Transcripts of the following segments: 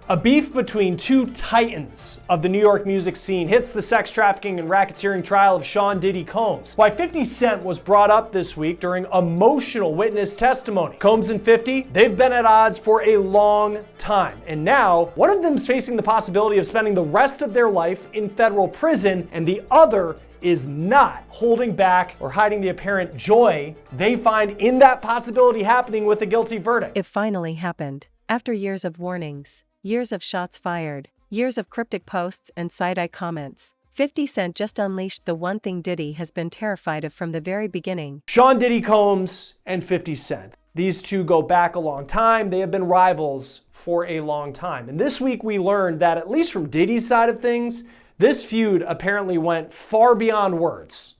A beef between two titans of the New York music scene hits the sex trafficking and racketeering trial of Sean Diddy Combs. Why 50 Cent was brought up this week during emotional witness testimony. Combs and 50, they've been at odds for a long time. And now, one of them's facing the possibility of spending the rest of their life in federal prison, and the other is not holding back or hiding the apparent joy they find in that possibility happening with a guilty verdict. It finally happened. After years of warnings, years of shots fired, years of cryptic posts and side-eye comments, 50 Cent just unleashed the one thing Diddy has been terrified of from the very beginning. Sean Diddy Combs and 50 Cent. These two go back a long time. They have been rivals for a long time. And this week we learned that, at least from Diddy's side of things, this feud apparently went far beyond words.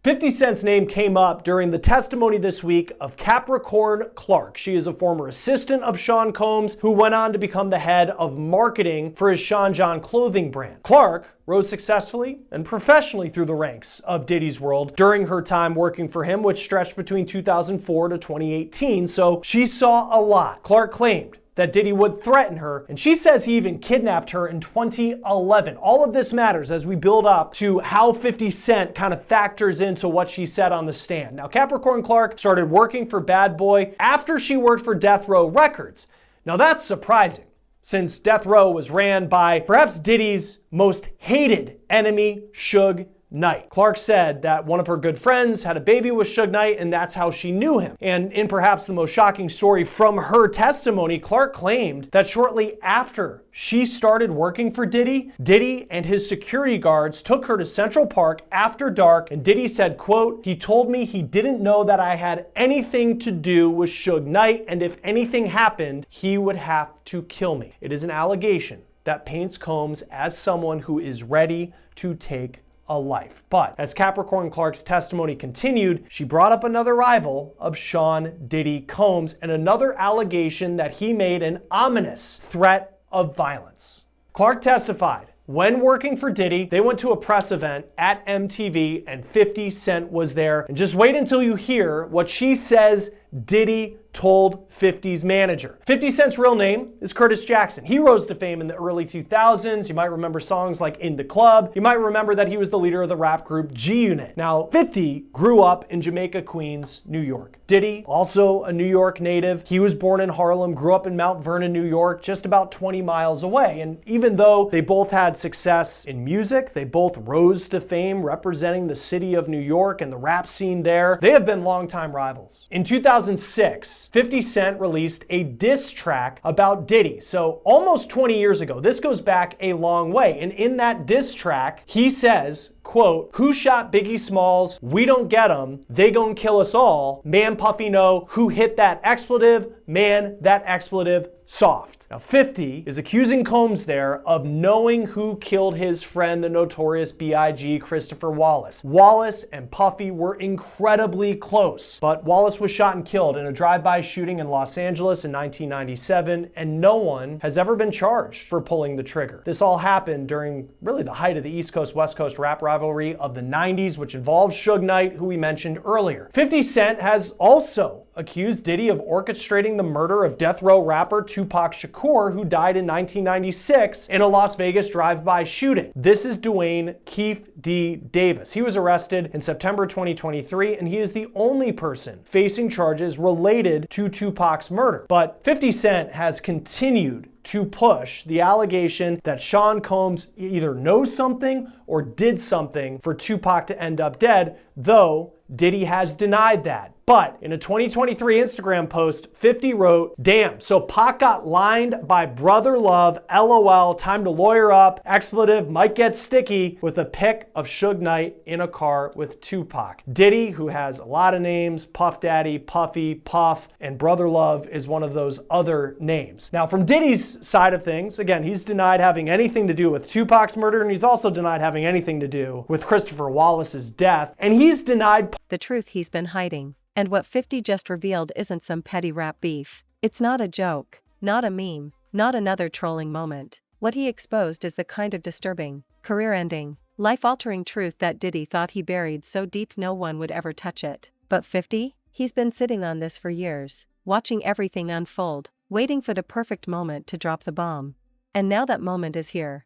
50 Cent's name came up during the testimony this week of Capricorn Clark. She is a former assistant of Sean Combs who went on to become the head of marketing for his Sean John clothing brand. Clark rose successfully and professionally through the ranks of Diddy's world during her time working for him, which stretched between 2004 to 2018, so she saw a lot. Clark claimed that Diddy would threaten her, and she says he even kidnapped her in 2011. All of this matters as we build up to how 50 Cent kind of factors into what she said on the stand. Now, Capricorn Clark started working for Bad Boy after she worked for Death Row Records. Now, that's surprising, since Death Row was ran by perhaps Diddy's most hated enemy, Suge Knight. Clark said that one of her good friends had a baby with Suge Knight, and that's how she knew him. And in perhaps the most shocking story from her testimony, Clark claimed that shortly after she started working for Diddy, Diddy and his security guards took her to Central Park after dark, and Diddy said, quote, "He told me he didn't know that I had anything to do with Suge Knight, and if anything happened, he would have to kill me." It is an allegation that paints Combs as someone who is ready to take a life. But as Capricorn Clark's testimony continued, she brought up another rival of Sean Diddy Combs and another allegation that he made an ominous threat of violence. Clark testified, when working for Diddy, they went to a press event at MTV and 50 Cent was there. And just wait until you hear what she says Diddy told 50's manager. 50 Cent's real name is Curtis Jackson. He rose to fame in the early 2000s. You might remember songs like In the Club. You might remember that he was the leader of the rap group G-Unit. Now, 50 grew up in Jamaica, Queens, New York. Diddy, also a New York native. He was born in Harlem, grew up in Mount Vernon, New York, just about 20 miles away. And even though they both had success in music, they both rose to fame representing the city of New York and the rap scene there, they have been longtime rivals. In 2006, 50 Cent released a diss track about Diddy. So almost 20 years ago, this goes back a long way. And in that diss track, he says, quote, "Who shot Biggie Smalls? We don't get 'em. They gon' kill us all. Man, Puffy know who hit that expletive. Man, that expletive soft." Now, 50 is accusing Combs there of knowing who killed his friend, the notorious B.I.G. Christopher Wallace. Wallace and Puffy were incredibly close, but Wallace was shot and killed in a drive-by shooting in Los Angeles in 1997, and no one has ever been charged for pulling the trigger. This all happened during really the height of the East Coast-West Coast rap rivalry of the 90s, which involved Suge Knight, who we mentioned earlier. 50 Cent has also accused Diddy of orchestrating the murder of death row rapper Tupac Shakur, who died in 1996 in a Las Vegas drive-by shooting. This is Dwayne Keith D. Davis. He was arrested in September 2023, and he is the only person facing charges related to Tupac's murder. But 50 Cent has continued to push the allegation that Sean Combs either knows something or did something for Tupac to end up dead, though Diddy has denied that. But in a 2023 Instagram post, 50 wrote, "Damn, so Pac got lined by brother love, LOL, time to lawyer up, expletive might get sticky," with a pic of Suge Knight in a car with Tupac. Diddy, who has a lot of names, Puff Daddy, Puffy, Puff, and brother love is one of those other names. Now, from Diddy's side of things, again, he's denied having anything to do with Tupac's murder, and he's also denied having anything to do with Christopher Wallace's death, and he's denied the truth he's been hiding. And what 50 just revealed isn't some petty rap beef. It's not a joke, not a meme, not another trolling moment. What he exposed is the kind of disturbing, career-ending, life-altering truth that Diddy thought he buried so deep no one would ever touch it. But 50? He's been sitting on this for years, watching everything unfold, waiting for the perfect moment to drop the bomb. And now that moment is here.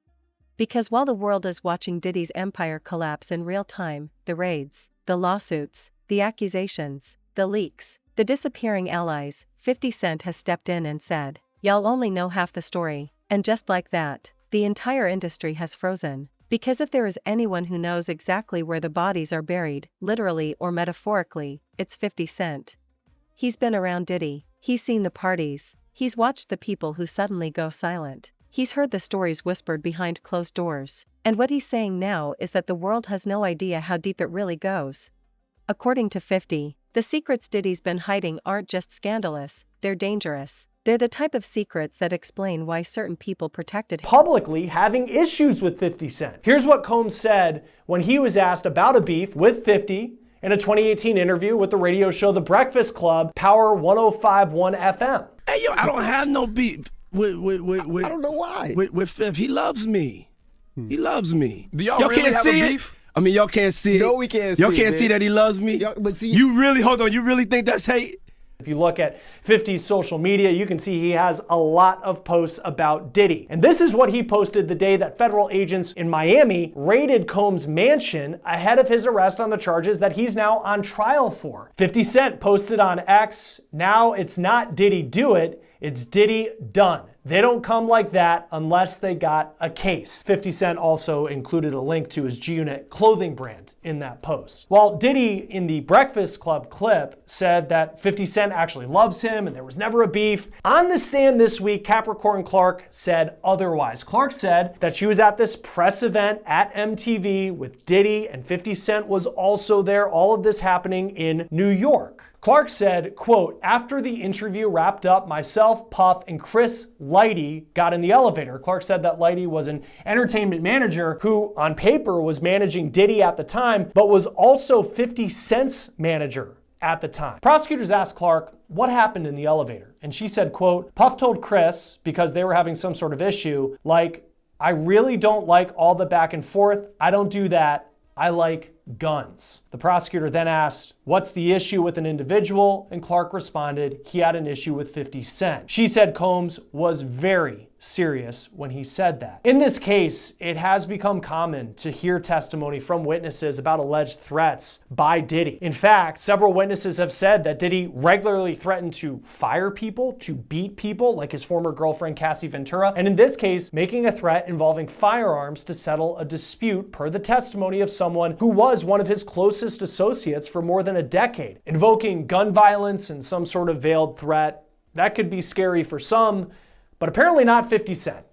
Because while the world is watching Diddy's empire collapse in real time, the raids, the lawsuits, the accusations, the leaks, the disappearing allies, 50 Cent has stepped in and said, "Y'all only know half the story." And just like that, the entire industry has frozen. Because if there is anyone who knows exactly where the bodies are buried, literally or metaphorically, it's 50 Cent. He's been around Diddy, he's seen the parties, he's watched the people who suddenly go silent. He's heard the stories whispered behind closed doors. And what he's saying now is that the world has no idea how deep it really goes. According to 50, the secrets Diddy's been hiding aren't just scandalous, they're dangerous. They're the type of secrets that explain why certain people protected him. Publicly having issues with 50 Cent. Here's what Combs said when he was asked about a beef with 50 in a 2018 interview with the radio show The Breakfast Club, Power 105.1 FM. Hey, yo, I don't have no beef with I don't know why. With Fifth. He loves me. He loves me. Do y'all really can't have a see it? beef? I mean, y'all can't see it. No, we can't Y'all see can't it, see man. that he loves me? But see, You really think that's hate? If you look at 50's social media, you can see he has a lot of posts about Diddy. And this is what he posted the day that federal agents in Miami raided Combs' mansion ahead of his arrest on the charges that he's now on trial for. 50 Cent posted on X, "Now it's not Diddy do it, it's Diddy done. They don't come like that unless they got a case." 50 Cent also included a link to his G-Unit clothing brand in that post. While Diddy in the Breakfast Club clip said that 50 Cent actually loves him and there was never a beef, on the stand this week, Capricorn Clark said otherwise. Clark said that she was at this press event at MTV with Diddy and 50 Cent was also there, all of this happening in New York. Clark said, quote, "After the interview wrapped up, myself, Puff, and Chris Lighty got in the elevator." Clark said that Lighty was an entertainment manager who, on paper, was managing Diddy at the time, but was also 50 Cent's manager at the time. Prosecutors asked Clark what happened in the elevator, and she said, quote, "Puff told Chris, because they were having some sort of issue, like, I really don't like all the back and forth. I don't do that. I like guns." The prosecutor then asked, "What's the issue with an individual?" And Clark responded, he had an issue with 50 Cent. She said Combs was very serious when he said that. In this case, it has become common to hear testimony from witnesses about alleged threats by Diddy. In fact, several witnesses have said that Diddy regularly threatened to fire people, to beat people, like his former girlfriend Cassie Ventura, and in this case, making a threat involving firearms to settle a dispute per the testimony of someone who was one of his closest associates for more than a decade. Invoking gun violence and some sort of veiled threat, that could be scary for some, but apparently not 50 Cent.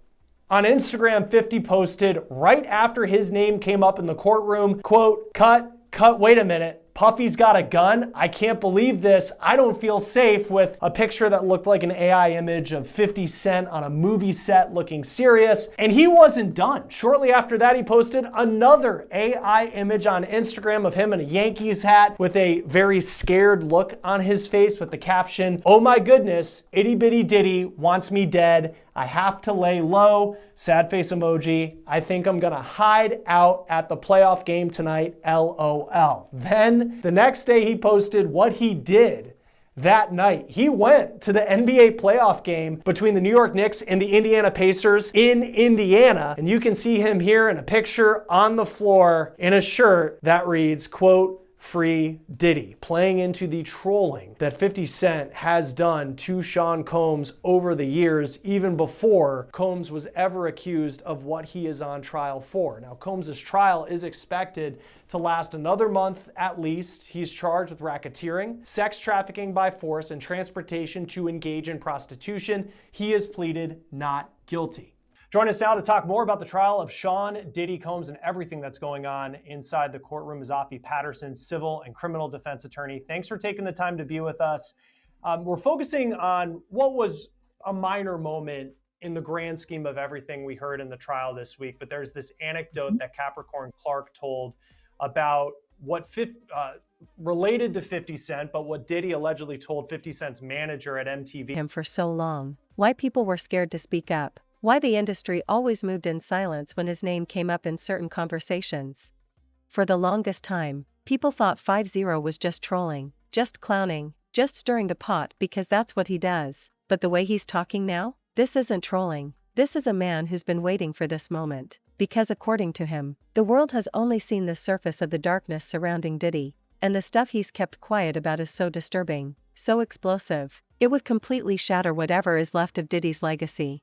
On Instagram, 50 posted right after his name came up in the courtroom, quote, cut, wait a minute. Puffy's got a gun? I can't believe this. I don't feel safe," with a picture that looked like an AI image of 50 Cent on a movie set looking serious. And he wasn't done. Shortly after that, he posted another AI image on Instagram of him in a Yankees hat with a very scared look on his face with the caption, "Oh my goodness, itty bitty Diddy wants me dead. I have to lay low." Sad face emoji. "I think I'm gonna hide out at the playoff game tonight, LOL." Then the next day he posted what he did that night. He went to the NBA playoff game between the New York Knicks and the Indiana Pacers in Indiana. And you can see him here in a picture on the floor in a shirt that reads, quote, "Free Diddy," playing into the trolling that 50 Cent has done to Sean Combs over the years, even before Combs was ever accused of what he is on trial for. Now, Combs' trial is expected to last another month at least. He's charged with racketeering, sex trafficking by force, and transportation to engage in prostitution. He has pleaded not guilty. Join us now to talk more about the trial of Sean Diddy Combs and everything that's going on inside the courtroom is Afi Patterson, civil and criminal defense attorney. Thanks for taking the time to be with us. We're focusing on what was a minor moment in the grand scheme of everything we heard in the trial this week, but there's this anecdote that Capricorn Clark told about what related to 50 Cent, but what Diddy allegedly told 50 Cent's manager at MTV. Him for so long. Why people were scared to speak up. Why the industry always moved in silence when his name came up in certain conversations. For the longest time, people thought 50 was just trolling, just clowning, just stirring the pot because that's what he does. But the way he's talking now, this isn't trolling. This is a man who's been waiting for this moment, because according to him, the world has only seen the surface of the darkness surrounding Diddy, and the stuff he's kept quiet about is so disturbing, so explosive, it would completely shatter whatever is left of Diddy's legacy.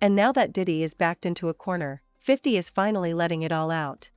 And now that Diddy is backed into a corner, 50 is finally letting it all out.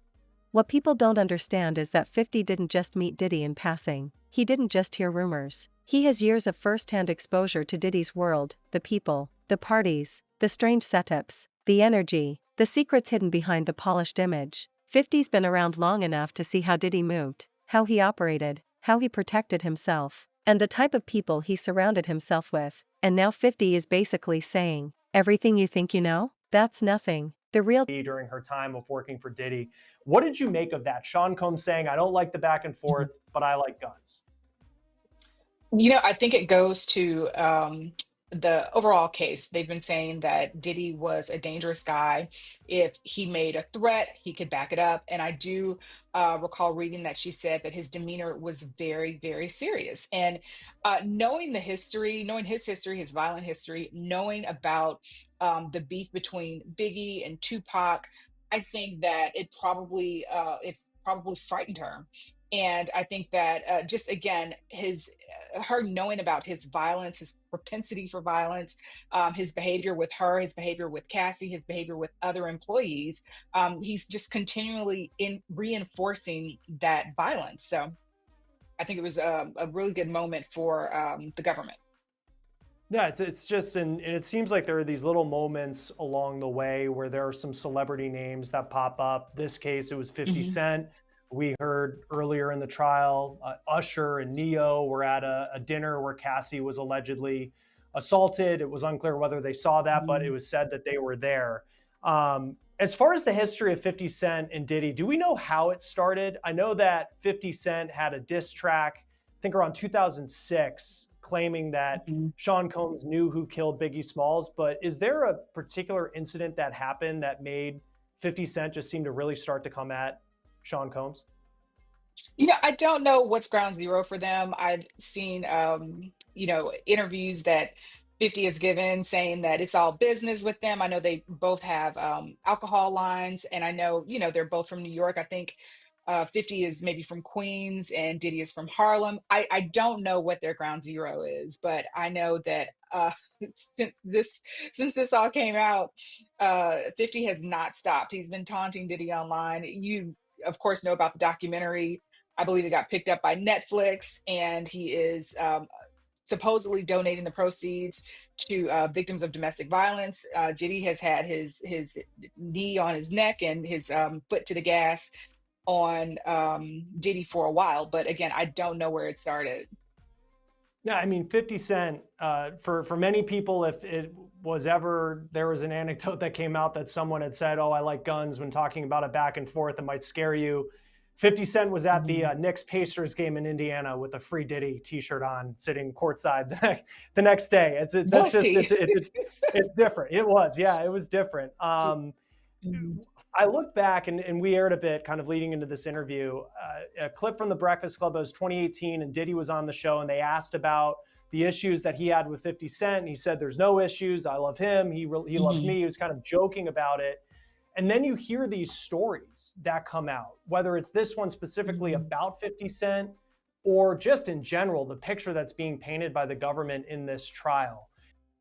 What people don't understand is that 50 didn't just meet Diddy in passing, he didn't just hear rumors. He has years of first-hand exposure to Diddy's world, the people, the parties, the strange setups, the energy, the secrets hidden behind the polished image. 50's been around long enough to see how Diddy moved, how he operated, how he protected himself, and the type of people he surrounded himself with, and now 50 is basically saying, everything you think you know? That's nothing. The real during her time of working for Diddy. What did you make of that? Sean Combs saying, I don't like the back and forth, but I like guns. I think it goes to the overall case. They've been saying that Diddy was a dangerous guy. If he made a threat, he could back it up. And I do recall reading that she said that his demeanor was very, very serious. And knowing the history, knowing his history, his violent history, knowing about the beef between Biggie and Tupac, I think that it probably frightened her. And I think that just again, her knowing about his violence, his propensity for violence, his behavior with her, his behavior with Cassie, his behavior with other employees, he's just continually in reinforcing that violence. So I think it was a really good moment for the government. Yeah, it's just, and it seems like there are these little moments along the way where there are some celebrity names that pop up. This case, it was 50 Mhm. Cent. We heard earlier in the trial, Usher and Neo were at a dinner where Cassie was allegedly assaulted. It was unclear whether they saw that, but it was said that they were there. As far as the history of 50 Cent and Diddy, do we know how it started? I know that 50 Cent had a diss track, I think around 2006, claiming that Mhm. Sean Combs knew who killed Biggie Smalls. But is there a particular incident that happened that made 50 Cent just seem to really start to come at Sean Combs? I don't know what's ground zero for them. I've seen, interviews that 50 has given saying that it's all business with them. I know they both have alcohol lines, and I know, they're both from New York. I think 50 is maybe from Queens and Diddy is from Harlem. I don't know what their ground zero is, but I know that since this since this all came out, 50 has not stopped. He's been taunting Diddy online. You, of course, know about the documentary. I believe it got picked up by Netflix, and he is supposedly donating the proceeds to victims of domestic violence. Diddy has had his knee on his neck and his foot to the gas on Diddy for a while, but again, I don't know where it started. Yeah, I mean, 50 Cent, for many people, if it was ever, there was an anecdote that came out that someone had said, oh, I like guns when talking about a back and forth, it might scare you. 50 Cent was at the Knicks Pacers game in Indiana with a free Diddy t-shirt on, sitting courtside the next day. That's Was just, he? it's different. It was, yeah, it was different. Mhm. I look back and we aired a bit kind of leading into this interview, a clip from the Breakfast Club. It was 2018 and Diddy was on the show and they asked about the issues that he had with 50 Cent. And he said, there's no issues. I love him. He loves me. He was kind of joking about it. And then you hear these stories that come out, whether it's this one specifically about 50 Cent or just in general, the picture that's being painted by the government in this trial.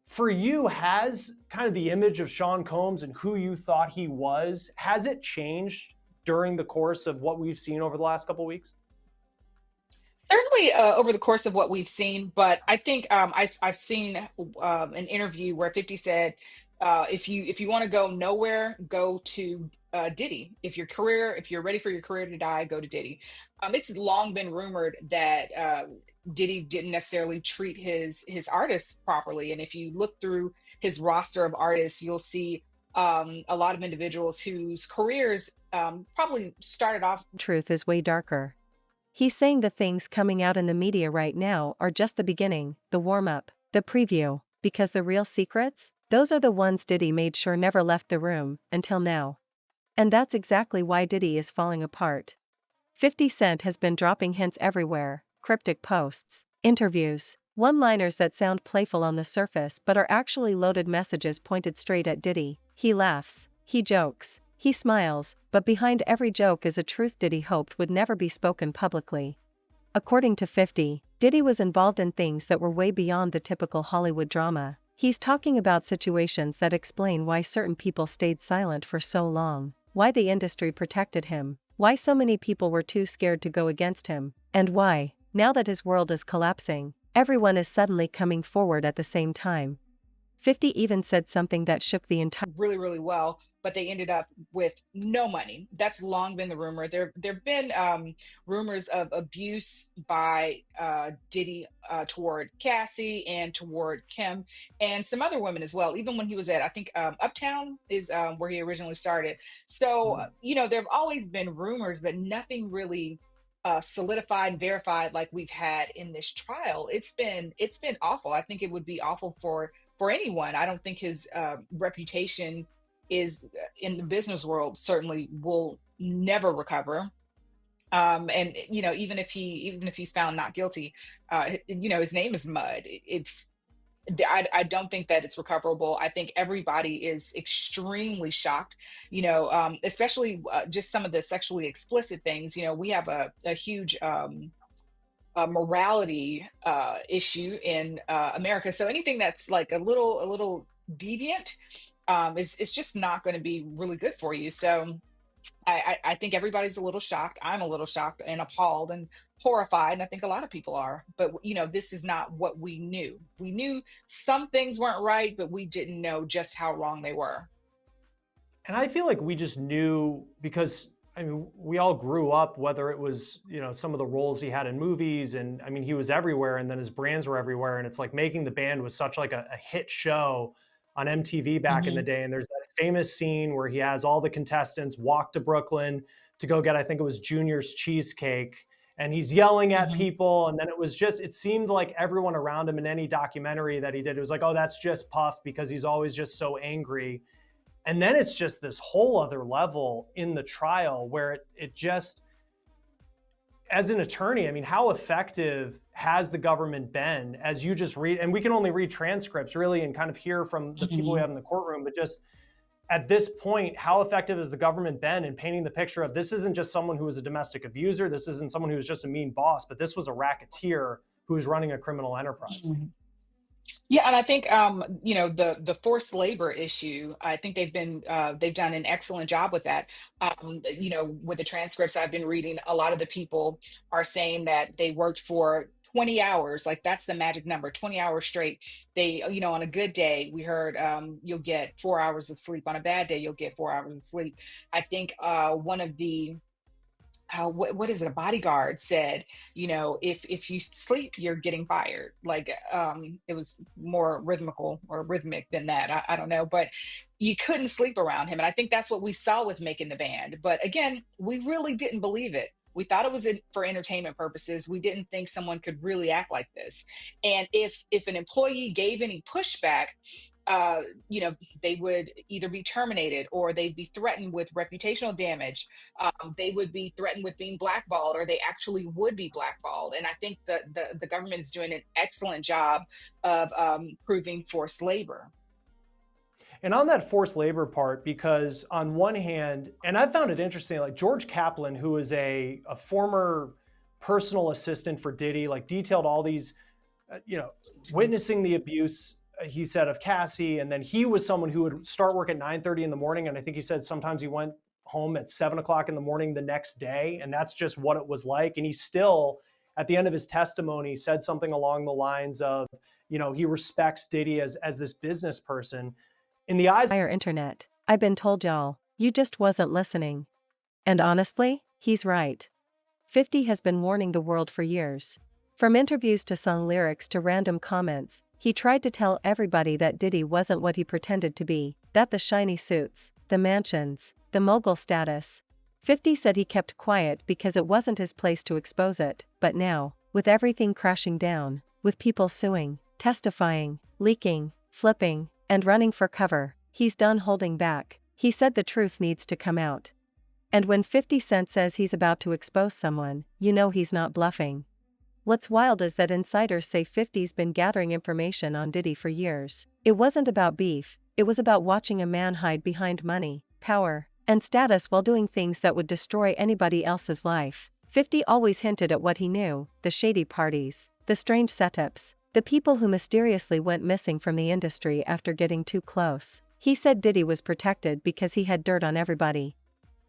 For you, has kind of the image of Sean Combs and who you thought he was, has it changed during the course of what we've seen over the last couple of weeks? Certainly over the course of what we've seen, but I think I've seen an interview where 50 said, if you want to go nowhere, go to Diddy. If you're ready for your career to die, go to Diddy. It's long been rumored that Diddy didn't necessarily treat his artists properly, and if you look through his roster of artists, you'll see a lot of individuals whose careers probably started off. truth is way darker. He's saying the things coming out in the media right now are just the beginning, the warm-up, the preview, because the real secrets, those are the ones Diddy made sure never left the room, until now. And that's exactly why Diddy is falling apart. 50 Cent has been dropping hints everywhere, cryptic posts, interviews, One-liners that sound playful on the surface but are actually loaded messages pointed straight at Diddy. He laughs, he jokes, he smiles, but behind every joke is a truth Diddy hoped would never be spoken publicly. According to 50, Diddy was involved in things that were way beyond the typical Hollywood drama. He's talking about situations that explain why certain people stayed silent for so long, why the industry protected him, why so many people were too scared to go against him, and why, now that his world is collapsing, everyone is suddenly coming forward at the same time. 50 even said something that shook the entire really, really well, but they ended up with no money. That's long been the rumor. There've been rumors of abuse by Diddy toward Cassie and toward Kim and some other women as well. Even when he was at, I think Uptown is where he originally started. So there've always been rumors, but nothing really solidified and verified like we've had in this trial. It's been awful. I think it would be awful for anyone. I don't think his reputation is in the business world certainly will never recover. And even if he's found not guilty, his name is mud. I don't think that it's recoverable. I think everybody is extremely shocked, especially just some of the sexually explicit things. We have a huge morality issue in America. So anything that's like a little deviant is just not going to be really good for you. So I think everybody's a little shocked. I'm a little shocked and appalled and horrified, and I think a lot of people are. But this is not what we knew. We knew some things weren't right, but we didn't know just how wrong they were. And I feel like we just knew because, I mean, we all grew up, whether it was, some of the roles he had in movies, and I mean, he was everywhere, and then his brands were everywhere. And it's like Making the Band was such like a hit show on MTV back in the day. And there's that famous scene where he has all the contestants walk to Brooklyn to go get, I think it was Junior's cheesecake. And he's yelling at people. And then it seemed like everyone around him in any documentary that he did, it was like, oh, that's just Puff because he's always just so angry. And then it's just this whole other level in the trial where it just, as an attorney, I mean, how effective has the government been as you just read, and we can only read transcripts really and kind of hear from the people we have in the courtroom, but just at this point, how effective has the government been in painting the picture of this isn't just someone who was a domestic abuser, this isn't someone who was just a mean boss, but this was a racketeer who was running a criminal enterprise. Yeah, and I think the forced labor issue. I think they've done an excellent job with that. With the transcripts I've been reading, a lot of the people are saying that they worked for 20 hours, like that's the magic number, 20 hours straight. They, on a good day, we heard you'll get 4 hours of sleep. On a bad day, you'll get 4 hours of sleep. I think one of the what is it? A bodyguard said, if you sleep, you're getting fired. Like it was more rhythmic than that. I don't know, but you couldn't sleep around him. And I think that's what we saw with Making the Band. But again, we really didn't believe it. We thought it was for entertainment purposes. We didn't think someone could really act like this. And if an employee gave any pushback, they would either be terminated or they'd be threatened with reputational damage. They would be threatened with being blackballed, or they actually would be blackballed. And I think the government is doing an excellent job of proving forced labor. And on that forced labor part, because on one hand, and I found it interesting, like George Kaplan, who is a former personal assistant for Diddy, like detailed all these, witnessing the abuse, he said, of Cassie. And then he was someone who would start work at 9:30 in the morning. And I think he said sometimes he went home at 7 o'clock in the morning the next day. And that's just what it was like. And he still, at the end of his testimony, said something along the lines of, he respects Diddy as this business person. In the eyes of internet, I've been told y'all, you just wasn't listening. And honestly, he's right. 50 has been warning the world for years. From interviews to song lyrics to random comments, he tried to tell everybody that Diddy wasn't what he pretended to be, that the shiny suits, the mansions, the mogul status. 50 said he kept quiet because it wasn't his place to expose it, but now, with everything crashing down, with people suing, testifying, leaking, flipping, and running for cover, he's done holding back. He said the truth needs to come out. And when 50 Cent says he's about to expose someone, he's not bluffing. What's wild is that insiders say 50's been gathering information on Diddy for years. It wasn't about beef, it was about watching a man hide behind money, power, and status while doing things that would destroy anybody else's life. 50 always hinted at what he knew: the shady parties, the strange setups, the people who mysteriously went missing from the industry after getting too close. He said Diddy was protected because he had dirt on everybody.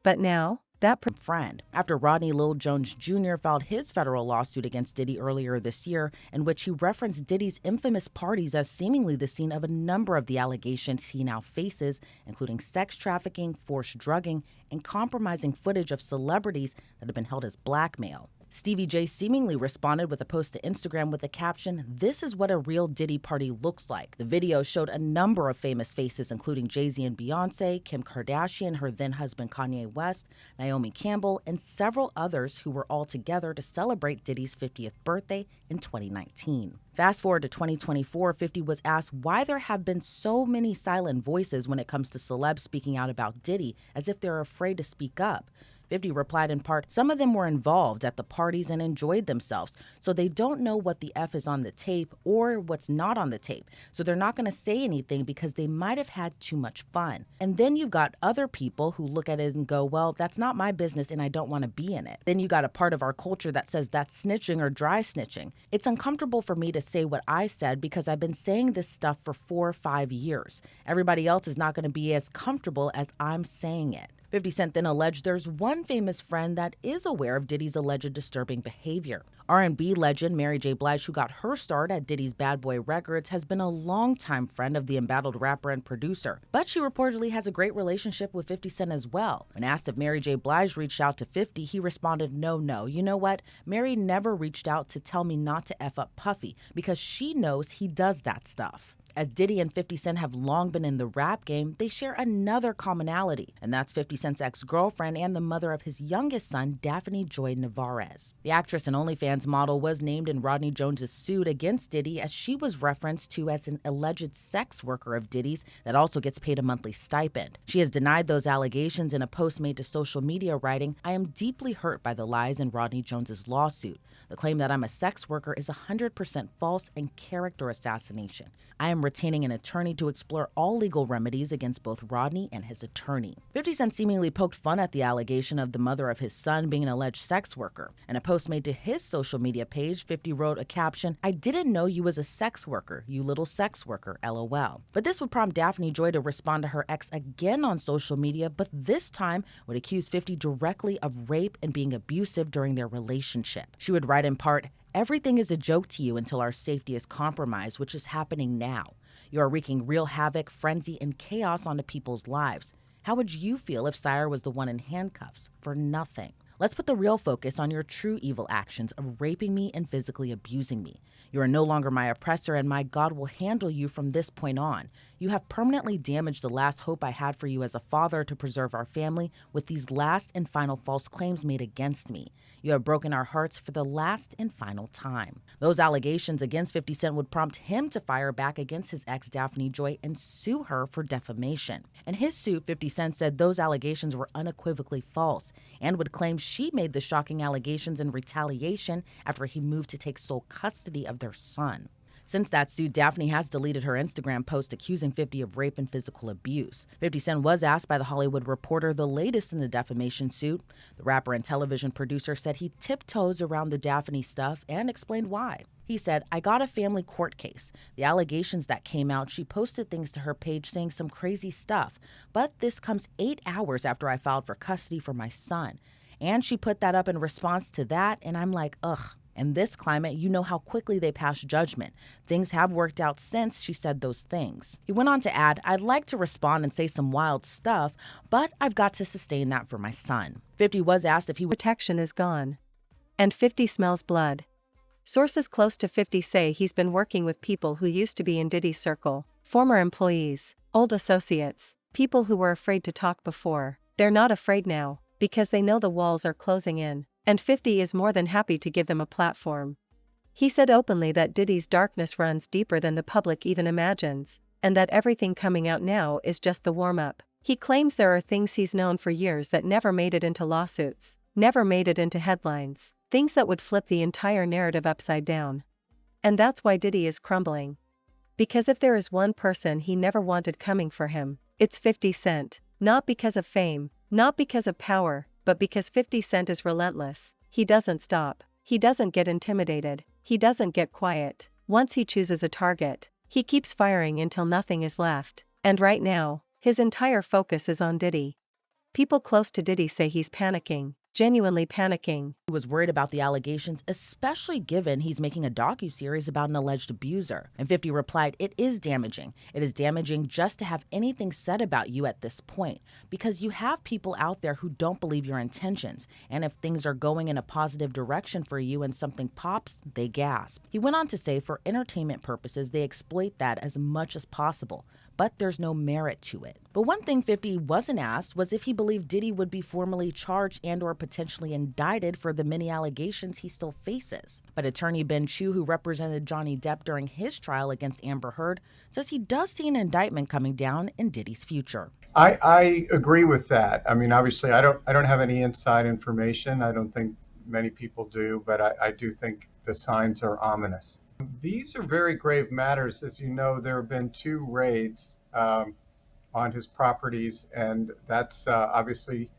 But now, that friend, after Rodney Lil Jones Jr. filed his federal lawsuit against Diddy earlier this year, in which he referenced Diddy's infamous parties as seemingly the scene of a number of the allegations he now faces, including sex trafficking, forced drugging, and compromising footage of celebrities that have been held as blackmail. Stevie J seemingly responded with a post to Instagram with the caption, "This is what a real Diddy party looks like." The video showed a number of famous faces, including Jay-Z and Beyonce, Kim Kardashian, her then-husband Kanye West, Naomi Campbell, and several others who were all together to celebrate Diddy's 50th birthday in 2019. Fast forward to 2024, 50 was asked why there have been so many silent voices when it comes to celebs speaking out about Diddy, as if they're afraid to speak up. 50 replied in part, "Some of them were involved at the parties and enjoyed themselves, so they don't know what the F is on the tape or what's not on the tape, so they're not going to say anything because they might have had too much fun." And then you've got other people who look at it and go, "Well, that's not my business and I don't want to be in it." Then you got a part of our culture that says that's snitching or dry snitching. It's uncomfortable for me to say what I said because I've been saying this stuff for 4 or 5 years. Everybody else is not going to be as comfortable as I'm saying it. 50 Cent then alleged there's one famous friend that is aware of Diddy's alleged disturbing behavior. R&B legend Mary J. Blige, who got her start at Diddy's Bad Boy Records, has been a longtime friend of the embattled rapper and producer, but she reportedly has a great relationship with 50 Cent as well. When asked if Mary J. Blige reached out to 50, he responded, no, you know what? Mary never reached out to tell me not to F up Puffy because she knows he does that stuff." As Diddy and 50 Cent have long been in the rap game, they share another commonality, and that's 50 Cent's ex-girlfriend and the mother of his youngest son, Daphne Joy Navarez. The actress and OnlyFans model was named in Rodney Jones' suit against Diddy, as she was referenced to as an alleged sex worker of Diddy's that also gets paid a monthly stipend. She has denied those allegations in a post made to social media, writing, "I am deeply hurt by the lies in Rodney Jones' lawsuit. The claim that I'm a sex worker is 100% false and character assassination. I am retaining an attorney to explore all legal remedies against both Rodney and his attorney." 50 Cent seemingly poked fun at the allegation of the mother of his son being an alleged sex worker. In a post made to his social media page, 50 wrote a caption, "I didn't know you was a sex worker, you little sex worker, LOL." But this would prompt Daphne Joy to respond to her ex again on social media, but this time would accuse 50 directly of rape and being abusive during their relationship. She would write in part, "Everything is a joke to you until our safety is compromised, which is happening now. You are wreaking real havoc, frenzy, and chaos onto people's lives. How would you feel if Sire was the one in handcuffs for nothing? Let's put the real focus on your true evil actions of raping me and physically abusing me. You are no longer my oppressor, and my God will handle you from this point on. You have permanently damaged the last hope I had for you as a father to preserve our family with these last and final false claims made against me. You have broken our hearts for the last and final time." Those allegations against 50 Cent would prompt him to fire back against his ex Daphne Joy and sue her for defamation. In his suit, 50 Cent said those allegations were unequivocally false and would claim she made the shocking allegations in retaliation after he moved to take sole custody of their son. Since that suit, Daphne has deleted her Instagram post accusing 50 of rape and physical abuse. 50 Cent was asked by The Hollywood Reporter the latest in the defamation suit. The rapper and television producer said he tiptoes around the Daphne stuff and explained why. He said, "I got a family court case. The allegations that came out, she posted things to her page saying some crazy stuff. But this comes 8 hours after I filed for custody for my son. And she put that up in response to that, and I'm like, ugh. In this climate, you know how quickly they pass judgment. Things have worked out since she said those things." He went on to add, "I'd like to respond and say some wild stuff, but I've got to sustain that for my son." 50 was asked if he would protection is gone. And 50 smells blood. Sources close to 50 say he's been working with people who used to be in Diddy's circle, former employees, old associates, people who were afraid to talk before. They're not afraid now, because they know the walls are closing in. And 50 is more than happy to give them a platform. He said openly that Diddy's darkness runs deeper than the public even imagines, and that everything coming out now is just the warm-up. He claims there are things he's known for years that never made it into lawsuits. never made it into headlines, things that would flip the entire narrative upside down. And that's why Diddy is crumbling. Because if there is one person he never wanted coming for him, it's 50 Cent. Not because of fame, not because of power, but because 50 Cent is relentless. He doesn't stop. He doesn't get intimidated. He doesn't get quiet. Once he chooses a target, he keeps firing until nothing is left. And right now, his entire focus is on Diddy. People close to Diddy say he's panicking, genuinely panicking. He was worried about the allegations, especially given he's making a docuseries about an alleged abuser. And 50 replied, "It is damaging. It is damaging just to have anything said about you at this point, because you have people out there who don't believe your intentions. And if things are going in a positive direction for you and something pops, they gasp." He went on to say, for entertainment purposes, they exploit that as much as possible, but there's no merit to it. But one thing 50 wasn't asked was if he believed Diddy would be formally charged and or potentially indicted for the many allegations he still faces. But attorney Ben Chu, who represented Johnny Depp during his trial against Amber Heard, says he does see an indictment coming down in Diddy's future. I agree with that. I mean, obviously, I don't have any inside information. I don't think many people do, but I do think the signs are ominous. These are very grave matters. As you know, there have been 2 raids on his properties, and that's obviously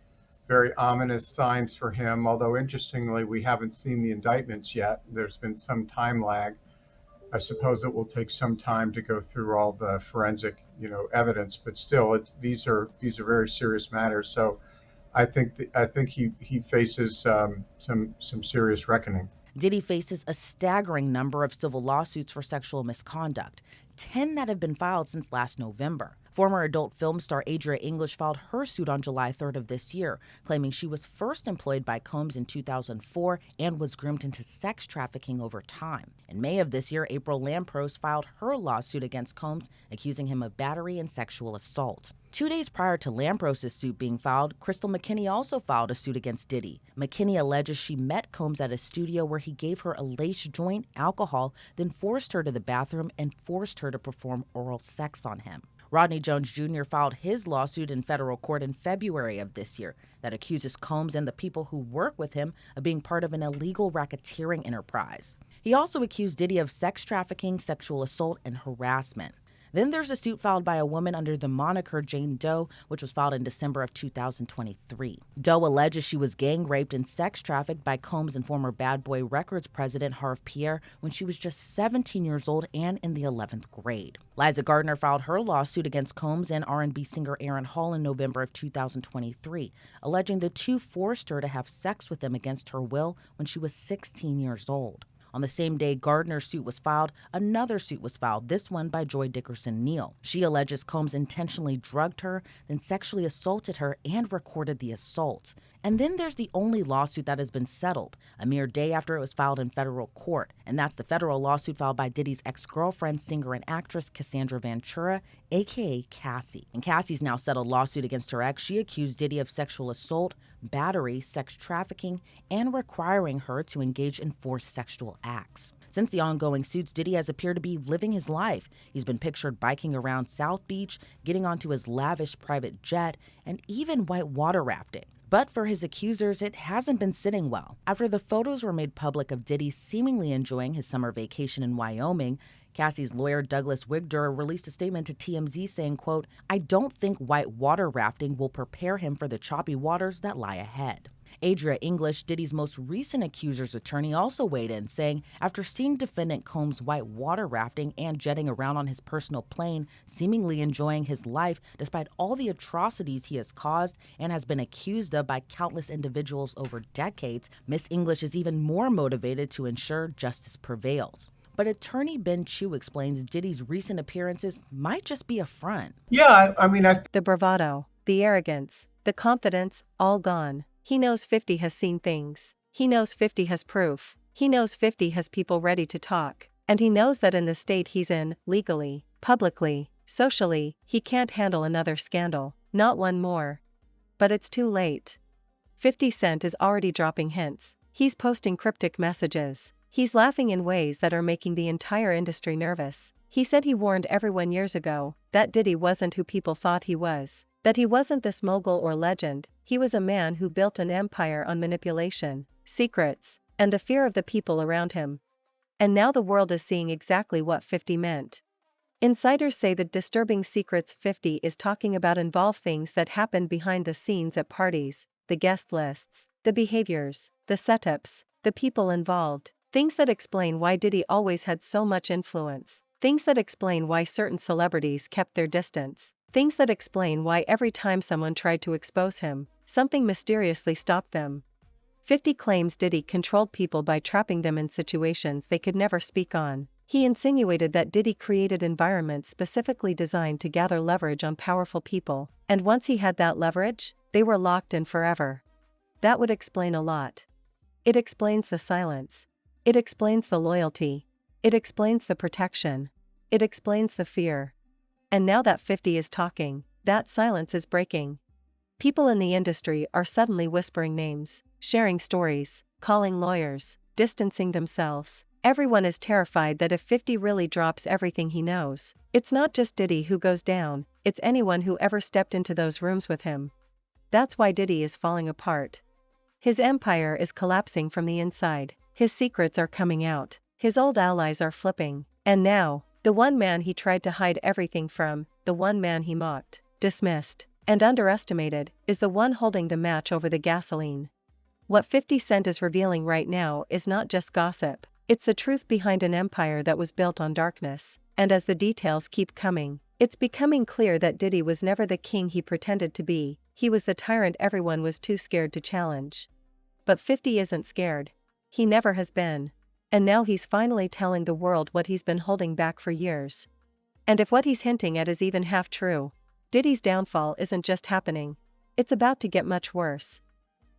very ominous signs for him. Although, interestingly, we haven't seen the indictments yet. There's been some time lag. I suppose it will take some time to go through all the forensic, evidence, but still, these are very serious matters. So, I think he faces some serious reckoning. Diddy faces a staggering number of civil lawsuits for sexual misconduct, 10 that have been filed since last November. Former adult film star Adria English filed her suit on July 3rd of this year, claiming she was first employed by Combs in 2004 and was groomed into sex trafficking over time. In May of this year, April Lampros filed her lawsuit against Combs, accusing him of battery and sexual assault. 2 days prior to Lampros' suit being filed, Crystal McKinney also filed a suit against Diddy. McKinney alleges she met Combs at a studio where he gave her a lace joint, alcohol, then forced her to the bathroom and forced her to perform oral sex on him. Rodney Jones Jr. filed his lawsuit in federal court in February of this year that accuses Combs and the people who work with him of being part of an illegal racketeering enterprise. He also accused Diddy of sex trafficking, sexual assault, and harassment. Then there's a suit filed by a woman under the moniker Jane Doe, which was filed in December of 2023. Doe alleges she was gang raped and sex trafficked by Combs and former Bad Boy Records president Harve Pierre when she was just 17 years old and in the 11th grade. Liza Gardner filed her lawsuit against Combs and R&B singer Aaron Hall in November of 2023, alleging the two forced her to have sex with them against her will when she was 16 years old. On the same day Gardner's suit was filed, another suit was filed, this one by Joy Dickerson Neal. She alleges Combs intentionally drugged her, then sexually assaulted her and recorded the assault. And then there's the only lawsuit that has been settled, a mere day after it was filed in federal court, and that's the federal lawsuit filed by Diddy's ex-girlfriend, singer and actress Cassandra Ventura, aka Cassie. And Cassie's now settled lawsuit against her ex. She accused Diddy of sexual assault, battery, sex trafficking, and requiring her to engage in forced sexual acts. Since the ongoing suits, Diddy has appeared to be living his life. He's been pictured biking around South Beach, getting onto his lavish private jet, and even whitewater rafting. But for his accusers, it hasn't been sitting well. After the photos were made public of Diddy seemingly enjoying his summer vacation in Wyoming, Cassie's lawyer Douglas Wigder released a statement to TMZ saying, quote, "I don't think whitewater rafting will prepare him for the choppy waters that lie ahead." Adria English, Diddy's most recent accuser's attorney, also weighed in, saying after seeing defendant Combs white water rafting and jetting around on his personal plane, seemingly enjoying his life despite all the atrocities he has caused and has been accused of by countless individuals over decades, Miss English is even more motivated to ensure justice prevails. But attorney Ben Chu explains Diddy's recent appearances might just be a front. Yeah, The bravado, the arrogance, the confidence, all gone. He knows 50 has seen things. He knows 50 has proof. He knows 50 has people ready to talk. And he knows that in the state he's in, legally, publicly, socially, he can't handle another scandal, not one more. But it's too late. 50 Cent is already dropping hints. He's posting cryptic messages. He's laughing in ways that are making the entire industry nervous. He said he warned everyone years ago that Diddy wasn't who people thought he was. That he wasn't this mogul or legend, he was a man who built an empire on manipulation, secrets, and the fear of the people around him. And now the world is seeing exactly what 50 meant. Insiders say the disturbing secrets 50 is talking about involve things that happened behind the scenes at parties, the guest lists, the behaviors, the setups, the people involved, things that explain why Diddy always had so much influence, things that explain why certain celebrities kept their distance, things that explain why every time someone tried to expose him, something mysteriously stopped them. 50 claims Diddy controlled people by trapping them in situations they could never speak on. He insinuated that Diddy created environments specifically designed to gather leverage on powerful people, and once he had that leverage, they were locked in forever. That would explain a lot. It explains the silence. It explains the loyalty. It explains the protection. It explains the fear. And now that 50 is talking, that silence is breaking. People in the industry are suddenly whispering names, sharing stories, calling lawyers, distancing themselves. Everyone is terrified that if 50 really drops everything he knows, it's not just Diddy who goes down, it's anyone who ever stepped into those rooms with him. That's why Diddy is falling apart. His empire is collapsing from the inside, his secrets are coming out, his old allies are flipping, and now, the one man he tried to hide everything from, the one man he mocked, dismissed, and underestimated, is the one holding the match over the gasoline. What 50 Cent is revealing right now is not just gossip. It's the truth behind an empire that was built on darkness, and as the details keep coming, it's becoming clear that Diddy was never the king he pretended to be, he was the tyrant everyone was too scared to challenge. But 50 isn't scared. He never has been. And now he's finally telling the world what he's been holding back for years. And if what he's hinting at is even half true, Diddy's downfall isn't just happening. It's about to get much worse.